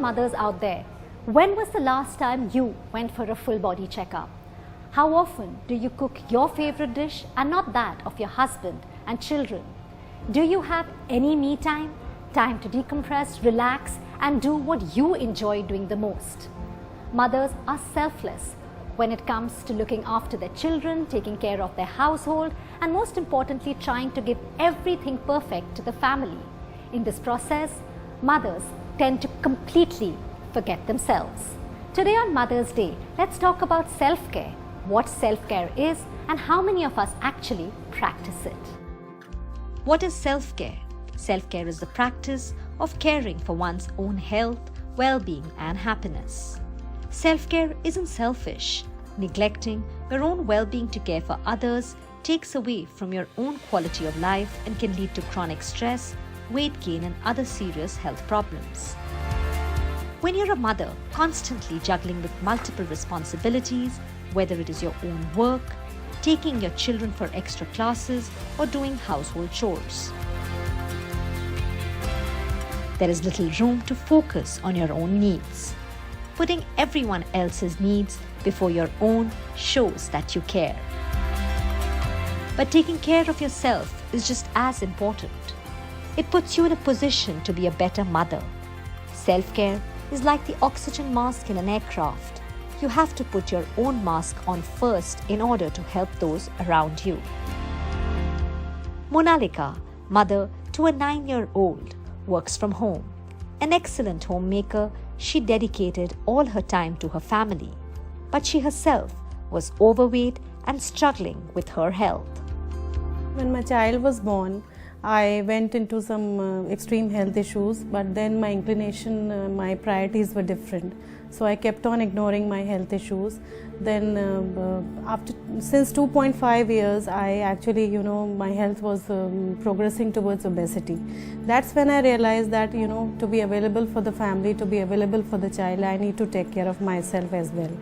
mothers out there, when was the last time you went for a full body checkup? How often do you cook your favorite dish and not that of your husband and children? Do you have any me time? Time to decompress, relax, and do what you enjoy doing the most? Mothers are selfless when it comes to looking after their children, taking care of their household, and most importantly, trying to give everything perfect to the family. In this process, mothers tend to completely forget themselves. Today on Mother's Day, let's talk about self-care, what self-care is, and how many of us actually practice it. What is self-care? Self-care is the practice of caring for one's own health, well-being, and happiness. Self-care isn't selfish. Neglecting your own well-being to care for others takes away from your own quality of life and can lead to chronic stress, weight gain, and other serious health problems. When you're a mother, constantly juggling with multiple responsibilities, whether it is your own work, taking your children for extra classes, or doing household chores, there is little room to focus on your own needs. Putting everyone else's needs before your own shows that you care. But taking care of yourself is just as important. It puts you in a position to be a better mother. Self-care is like the oxygen mask in an aircraft. You have to put your own mask on first in order to help those around you. Munalika, mother to a 9-year-old, works from home. An excellent homemaker, she dedicated all her time to her family. But she herself was overweight and struggling with her health. When my child was born, I went into some extreme health issues, but then my inclination, my priorities were different. So I kept on ignoring my health issues. Then since 2.5 years, I actually, my health was progressing towards obesity. That's when I realized that, to be available for the family, to be available for the child, I need to take care of myself as well.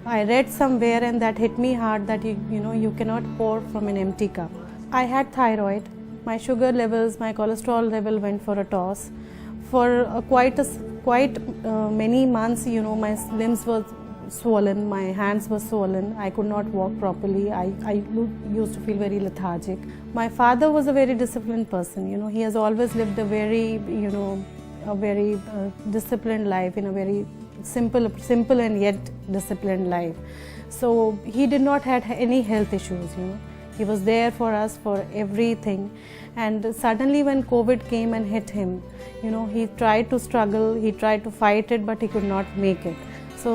I read somewhere and that hit me hard that, you cannot pour from an empty cup. I had thyroid. My sugar levels, my cholesterol level went for a toss. For quite many months, my limbs were swollen, my hands were swollen, I could not walk properly, I used to feel very lethargic. My father was a very disciplined person, he has always lived a very, disciplined life, in a very simple and yet disciplined life. So he did not have any health issues, He was there for us for everything. And suddenly when COVID came and hit him, he tried to struggle, he tried to fight it, but he could not make it. So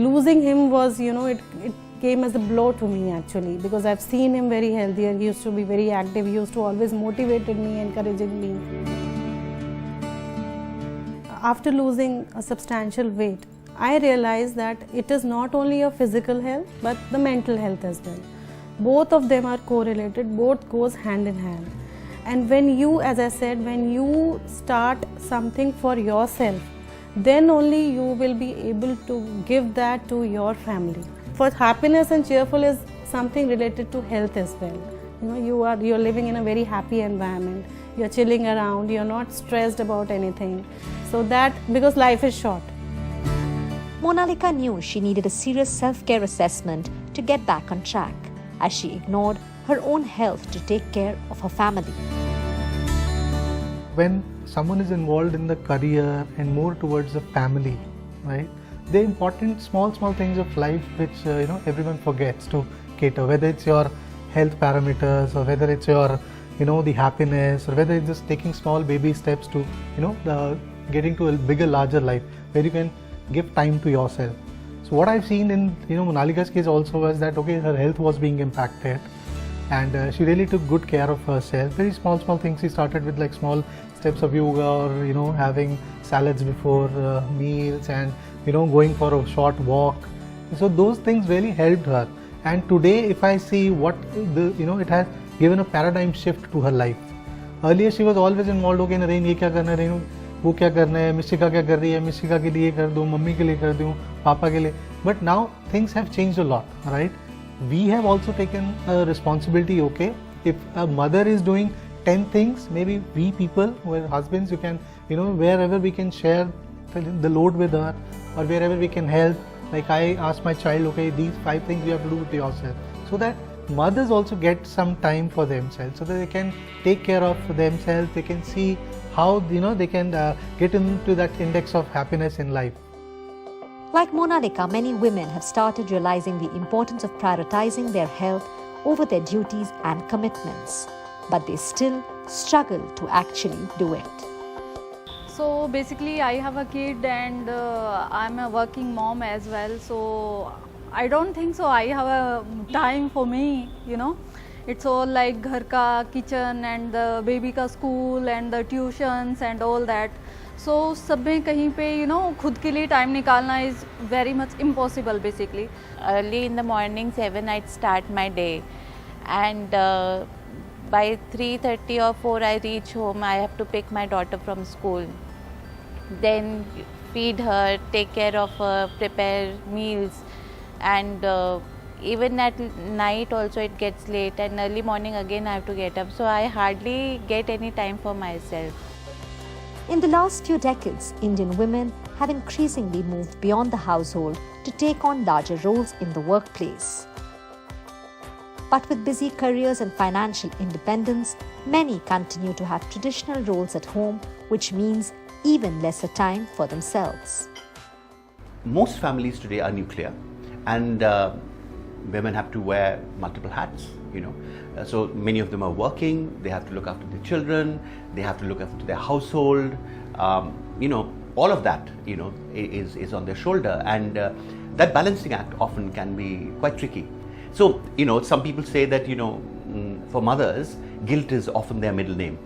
losing him was, it came as a blow to me actually, because I've seen him very healthier. He used to be very active, he used to always motivated me, encouraging me. After losing a substantial weight, I realized that it is not only your physical health, but the mental health as well. Both of them are correlated, both goes hand in hand. And when you, as I said, when you start something for yourself, then only you will be able to give that to your family. For happiness and cheerful is something related to health as well. You're living in a very happy environment. You're chilling around, you're not stressed about anything. So that, because life is short. Munalika knew she needed a serious self-care assessment to get back on track, as she ignored her own health to take care of her family. When someone is involved in the career and more towards the family, right, the important small things of life which everyone forgets to cater, whether it's your health parameters or whether it's your the happiness, or whether it's just taking small baby steps to getting to a bigger, larger life where you can give time to yourself. So what I've seen in Munalika's case also was that her health was being impacted, and she really took good care of herself. Very small things. She started with like small steps of yoga, or having salads before meals, and going for a short walk. So those things really helped her. And today, if I see what it has given a paradigm shift to her life. Earlier she was always involved. Okay, Naren, ye kya karna hai, वो क्या करना है, मिशिका क्या कर रही है, मिशिका के लिए कर दूँ, मम्मी के लिए कर दूँ, पापा के लिए. But now things have changed a lot, right? We have also taken a responsibility. Okay, if a mother is doing 10 things, maybe we people who are husbands, you can, wherever we can share the load with her, or wherever we can help. Like I ask my child, okay, these 5 things you have to do with yourself, so that mothers also get some time for themselves, so that they can take care of themselves. They can see how they can get into that index of happiness in life. Like Munalika, many women have started realizing the importance of prioritizing their health over their duties and commitments, but they still struggle to actually do it. So basically I have a kid and I'm a working mom as well, so I don't think so I have a time for me, It's all like ghar ka, kitchen and the baby ka school and the tuitions and all that. So सब में कहीं पे खुद के लिए time निकालना is very much impossible basically. Early in the morning 7 I'd start my day, and by 3:30 or 4 I reach home. I have to pick my daughter from school, then feed her, take care of her, prepare meals, and even at night also it gets late, and early morning again I have to get up, so I hardly get any time for myself. In the last few decades, Indian women have increasingly moved beyond the household to take on larger roles in the workplace. But with busy careers and financial independence, many continue to have traditional roles at home, which means even lesser time for themselves. Most families today are nuclear, and women have to wear multiple hats, So many of them are working, they have to look after their children, they have to look after their household, all of that, is on their shoulder, and that balancing act often can be quite tricky. So, some people say that, for mothers, guilt is often their middle name.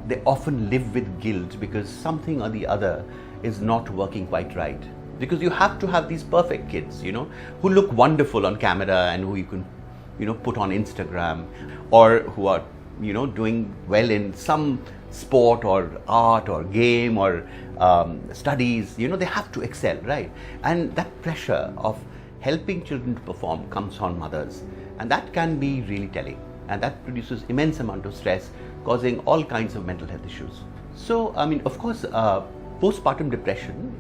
They often live with guilt because something or the other is not working quite right. Because you have to have these perfect kids, who look wonderful on camera and who you can, put on Instagram, or who are, doing well in some sport or art or game or studies. They have to excel, right? And that pressure of helping children to perform comes on mothers, and that can be really telling, and that produces immense amount of stress, causing all kinds of mental health issues. So, of course, postpartum depression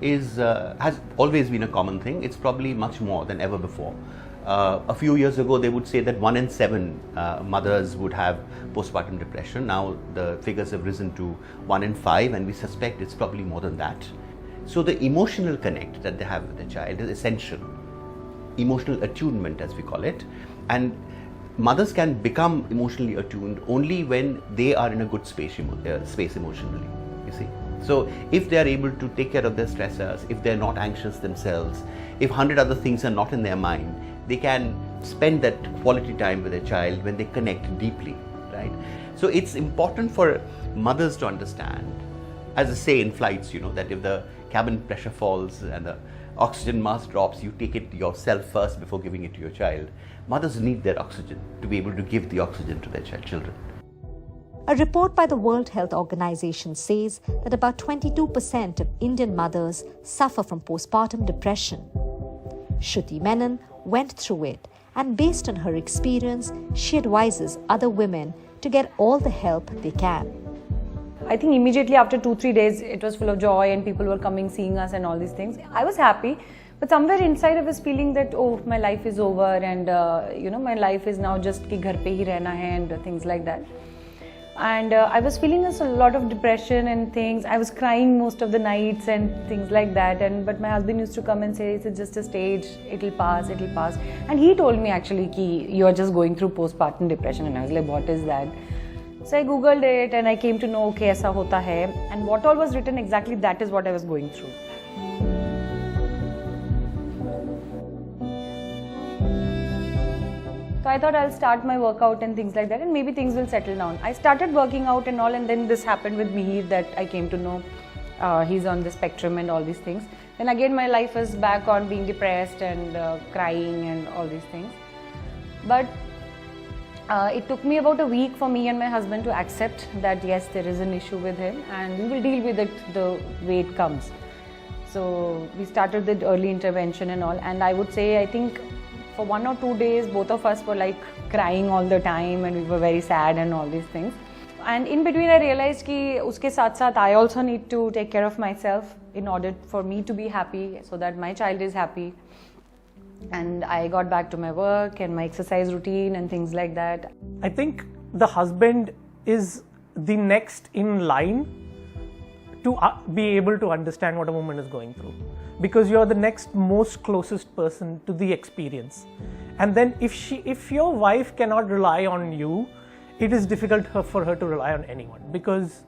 has always been a common thing. It's probably much more than ever before. A few years ago, they would say that 1 in 7 mothers would have postpartum depression. Now the figures have risen to 1 in 5, and we suspect it's probably more than that. So the emotional connect that they have with the child is essential. Emotional attunement, as we call it, and mothers can become emotionally attuned only when they are in a good space emotionally, you see. So if they are able to take care of their stressors, if they're not anxious themselves, if 100 other things are not in their mind, they can spend that quality time with their child when they connect deeply, right? So it's important for mothers to understand, as I say in flights, that if the cabin pressure falls and the oxygen mask drops, you take it yourself first before giving it to your child. Mothers need their oxygen to be able to give the oxygen to their children. A report by the World Health Organization says that about 22% of Indian mothers suffer from postpartum depression. Shruti Menon went through it, and based on her experience, she advises other women to get all the help they can. I think immediately after 2-3 days, it was full of joy and people were coming, seeing us and all these things. I was happy, but somewhere inside I was feeling that, oh, my life is over, and my life is now just ki ghar pe hi rehna hai and things like that. And I was feeling a lot of depression and things. I was crying most of the nights and things like that. But my husband used to come and say, it's just a stage, it'll pass, it'll pass. And he told me actually ki you're just going through postpartum depression. And I was like, what is that? So I googled it and I came to know, okay, aisa hota hai. And what all was written exactly, that is what I was going through. So I thought I'll start my workout and things like that, and maybe things will settle down. I started working out and all, and then this happened with Mihir, that I came to know he's on the spectrum and all these things. Then again my life is back on being depressed and crying and all these things. But it took me about a week for me and my husband to accept that yes, there is an issue with him and we will deal with it the way it comes. So we started the early intervention and all, and I would say, I think for 1 or 2 days, both of us were like crying all the time and we were very sad and all these things. And in between I realized कि उसके साथ साथ I also need to take care of myself. in order for me to be happy, so that my child is happy. And I got back to my work and my exercise routine and things like that. I think the husband is the next in line to be able to understand what a woman is going through, because you're the next most closest person to the experience. And then if your wife cannot rely on you, it is difficult for her to rely on anyone, because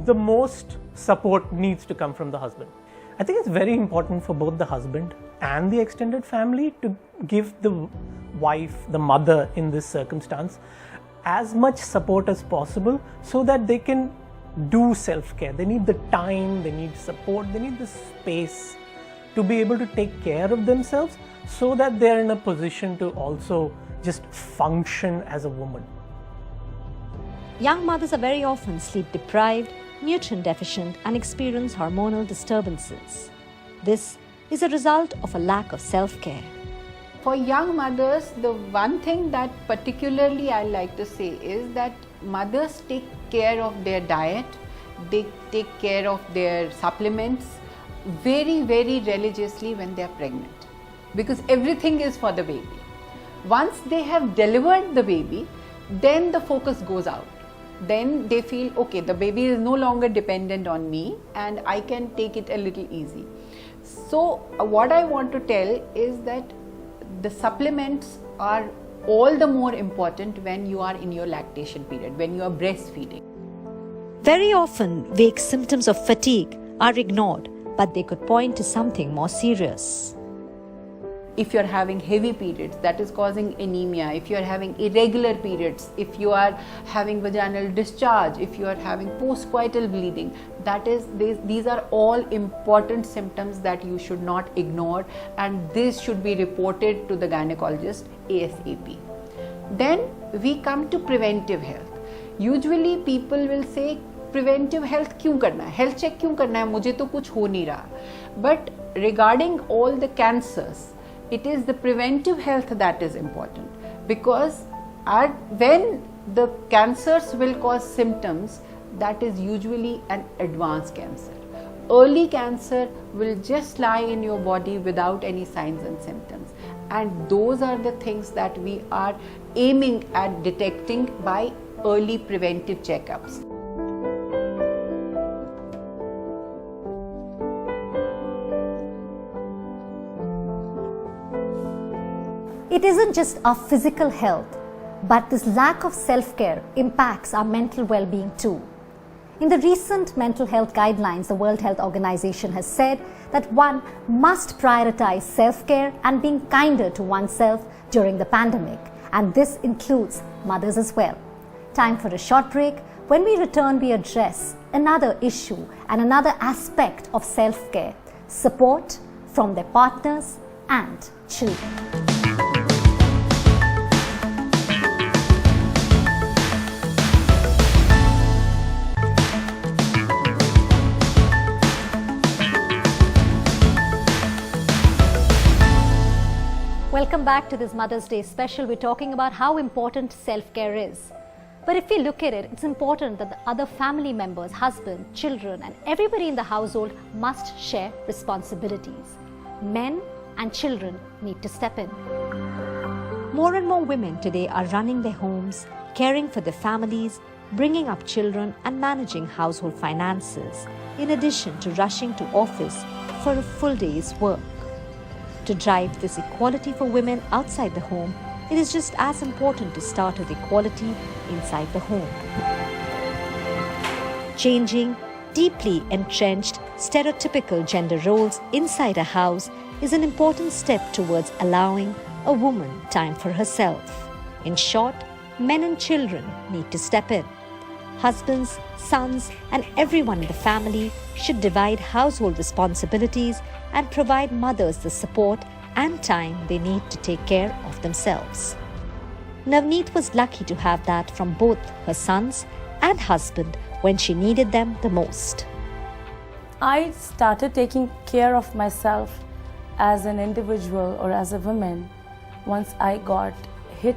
the most support needs to come from the husband. I think it's very important for both the husband and the extended family to give the wife, the mother in this circumstance, as much support as possible so that they can do self-care. They need the time, they need support, they need the space to be able to take care of themselves so that they're in a position to also just function as a woman. Young mothers are very often sleep deprived, nutrient deficient, and experience hormonal disturbances. This is a result of a lack of self-care. For young mothers, the one thing that particularly I like to say is that mothers take care of their diet, they take care of their supplements very, very religiously when they are pregnant, because everything is for the baby. Once they have delivered the baby, then the focus goes out. Then they feel, okay, the baby is no longer dependent on me and I can take it a little easy. So what I want to tell is that the supplements are all the more important when you are in your lactation period, when you are breastfeeding. Very often, vague symptoms of fatigue are ignored, but they could point to something more serious. If you are having heavy periods, that is causing anemia. If you are having irregular periods, if you are having vaginal discharge, if you are having postcoital bleeding, these are all important symptoms that you should not ignore, and this should be reported to the gynecologist ASAP. Then we come to preventive health. Usually people will say, preventive health क्यों करना है, health check क्यों करना है, मुझे तो कुछ हो नहीं रहा. But regarding all the cancers, it is the preventive health that is important, because when the cancers will cause symptoms, that is usually an advanced cancer. Early cancer will just lie in your body without any signs and symptoms, and those are the things that we are aiming at detecting by early preventive checkups. It isn't just our physical health, but this lack of self-care impacts our mental well-being too. In the recent mental health guidelines, the World Health Organization has said that one must prioritize self-care and being kinder to oneself during the pandemic, and this includes mothers as well. Time for a short break. When we return, we address another issue and another aspect of self-care: support from their partners and children. Welcome back to this Mother's Day special. We're talking about how important self-care is. But if we look at it, it's important that the other family members, husband, children, and everybody in the household must share responsibilities. Men and children need to step in. More and more women today are running their homes, caring for their families, bringing up children, and managing household finances, in addition to rushing to office for a full day's work. To drive this equality for women outside the home, it is just as important to start with equality inside the home. Changing deeply entrenched stereotypical gender roles inside a house is an important step towards allowing a woman time for herself. In short, men and children need to step in. Husbands, sons, and everyone in the family should divide household responsibilities and provide mothers the support and time they need to take care of themselves. Navneet was lucky to have that from both her sons and husband when she needed them the most. I started taking care of myself as an individual or as a woman once I got hit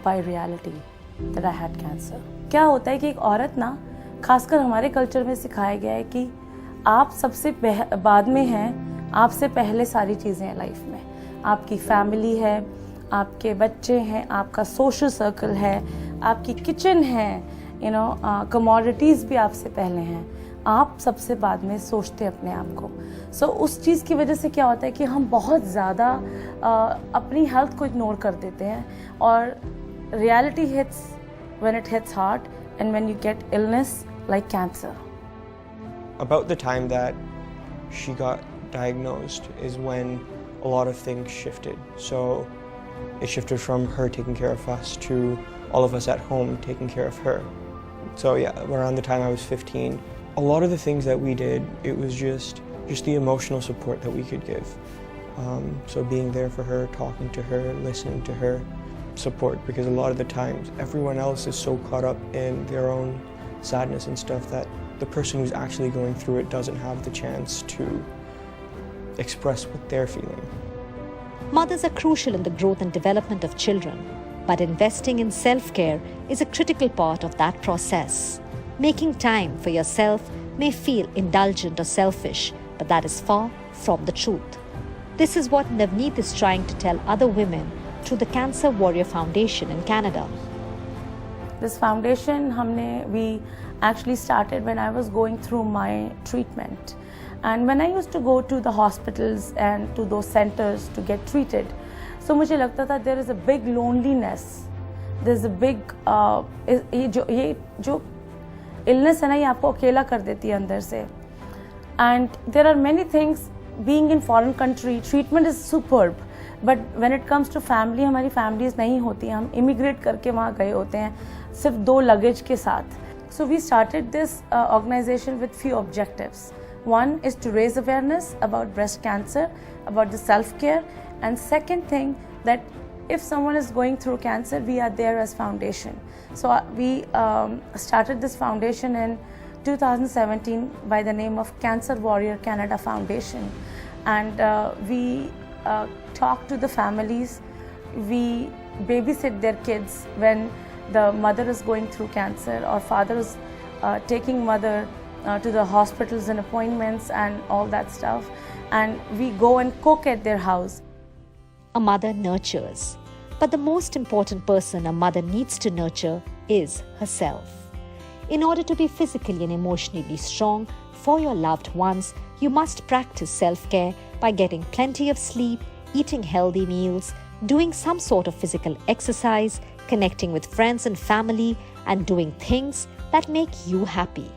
by reality that I had cancer. क्या होता है कि एक औरत ना, खासकर हमारे culture में सिखाया गया है कि आप सबसे बाद में हैं, आपसे पहले सारी चीज़ें हैं लाइफ में। आपकी फैमिली है, आपके बच्चे हैं, आपका सोशल सर्कल है, आपकी किचन है, कमोडिटीज़ भी आपसे पहले हैं। आप सबसे बाद में सोचते हैं अपने आप को। सो उस चीज़ की वजह से क्या होता है कि हम बहुत ज़्यादा अपनी हेल्थ को इग्नोर कर देते हैं, और reality hits when it hits hard and when you get illness like cancer. About the time that she got diagnosed is when a lot of things shifted. So it shifted from her taking care of us to all of us at home taking care of her. So yeah, around the time I was 15, a lot of the things that we did, it was just the emotional support that we could give. So being there for her, talking to her, listening to her, support, because a lot of the times everyone else is so caught up in their own sadness and stuff that the person who's actually going through it doesn't have the chance to express what they're feeling. Mothers are crucial in the growth and development of children, but investing in self-care is a critical part of that process. Making time for yourself may feel indulgent or selfish, but that is far from the truth. This is what Navneet is trying to tell other women through the Cancer Warrior Foundation in Canada. This foundation we actually started when I was going through my treatment, and when I used to go to the hospitals and to those centers to get treated, so मुझे लगता था there is a big loneliness, there's a big ये जो illness है ना, ये आपको अकेला कर देती है अंदर से. And there are many things. Being in foreign country, treatment is superb. But when it comes to family, हमारी फैमिलीज नहीं होती हैं, हम इमिग्रेट करके वहाँ गए होते हैं सिर्फ 2 लगेज के साथ. So we started this organization with few objectives. One is to raise awareness about breast cancer, about the self-care, and second thing that if someone is going through cancer, we are there as foundation. So we started this foundation in 2017 by the name of Cancer Warrior Canada Foundation, and we talk to the families, we babysit their kids when the mother is going through cancer, or father is taking mother to the hospitals and appointments and all that stuff, and we go and cook at their house. A mother nurtures, but the most important person a mother needs to nurture is herself. In order to be physically and emotionally strong for your loved ones, you must practice self-care by getting plenty of sleep, eating healthy meals, doing some sort of physical exercise, connecting with friends and family, and doing things that make you happy.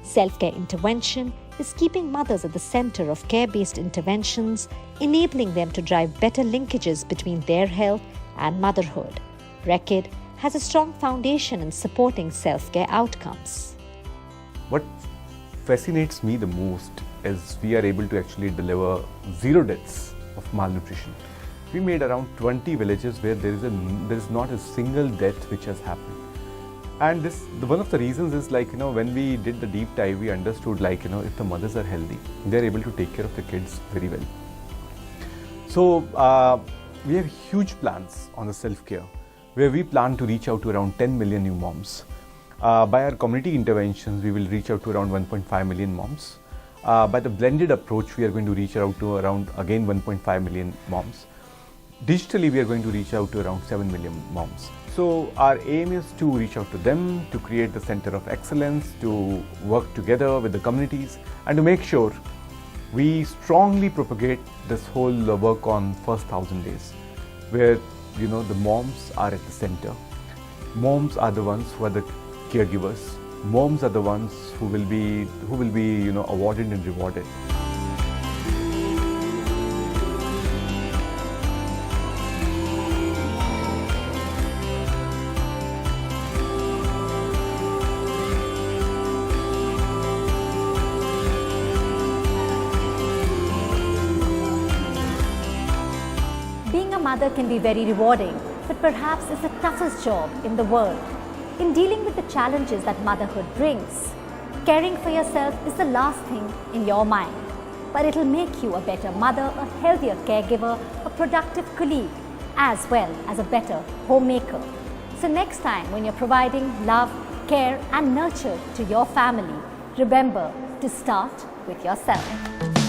Self-care intervention is keeping mothers at the center of care-based interventions, enabling them to drive better linkages between their health and motherhood. Reckitt has a strong foundation in supporting self-care outcomes. What fascinates me the most is we are able to actually deliver 0 deaths of malnutrition. We made around 20 villages where there is not a single death which has happened. And one of the reasons is when we did the deep dive, we understood if the mothers are healthy, they are able to take care of the kids very well. So we have huge plans on the self-care, where we plan to reach out to around 10 million new moms. By our community interventions, we will reach out to around 1.5 million moms. By the blended approach, we are going to reach out to around, again, 1.5 million moms. Digitally, we are going to reach out to around 7 million moms. So our aim is to reach out to them, to create the center of excellence, to work together with the communities, and to make sure we strongly propagate this whole work on first 1,000 days, where the moms are at the center. Moms are the ones who are the caregivers. Moms are the ones who will be awarded and rewarded. Being a mother can be very rewarding, but perhaps it's the toughest job in the world. In dealing with the challenges that motherhood brings, caring for yourself is the last thing in your mind. But it'll make you a better mother, a healthier caregiver, a productive colleague, as well as a better homemaker. So next time when you're providing love, care and nurture to your family, Remember to start with yourself.